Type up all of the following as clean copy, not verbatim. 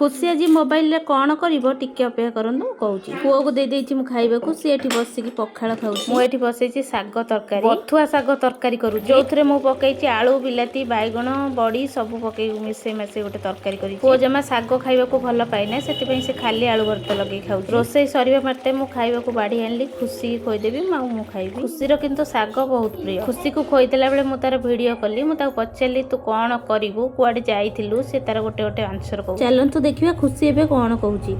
खुशी आज मोबाइल रे कौन करिवो टिके अपेक्षा करंतु कहूची पुओ को दे देछि मु खाइबाकू सी एठी बसिकी पखाळ खाउची मु एठी बसैछि साग तरकारी बथुआ साग तरकारी करू जोथरे मु पकैछि आलू बिलाती बाइगण बड़ी सब पकै मिसे मिसे गोटे तरकारी करी पुओ जमा साग खाइबाकू भल पाइ ना सेति पई से खाली आलू भरता लगे खाउ रोसई सरीबा माते मु खाइबाकू बाढी आनली खुशी खोइ देबी माउ मु खाइबी खुशी रो किंतु साग बहुत प्रिय खुशी को खोइ देला बेले मु तार वीडियो कली मु ताको पछेली तू कोन करिवु कुआडे जाइथिलु से तार गोटे गोटे आंसर कहू चलंतु देखिबा खुशी एबे कोन कहूची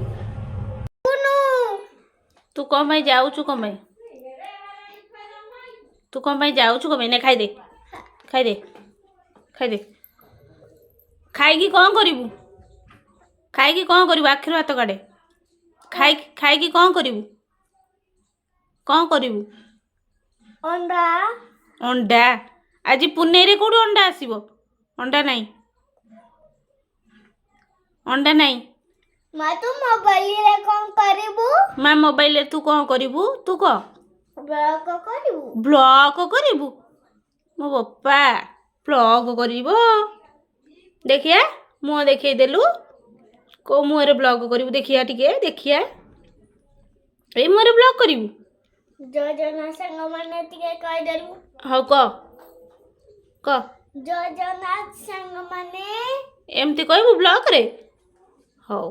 तू कम भाई जाऊचु कम भाई तू कम भाई जाऊचु कम ने खाइ दे खाइ दे खाइ दे खाइकी कौन करिवु खाइकी कौन करिवु आखिर हाथ काढे खाइकी कौन करिवु अंडा अंडा आज पुनेई रे कोड अंडा आसीबो अंडा नहीं मां तू मोबाइल रे कौन करिवु मां मोबाइल रे तू कौन करिवु तू को ब्लॉग करिवु मो बापा ब्लॉग करिवो देखिया मुंह देखै देलु को मुंह रे ब्लॉग करिवु देखिया टिके देखिया ए मुंह रे ब्लॉग करिवु जो जना संग माने टिके कहि देलु हाउ क जो जना संग माने एमती कहबु ब्लॉग रे हौ।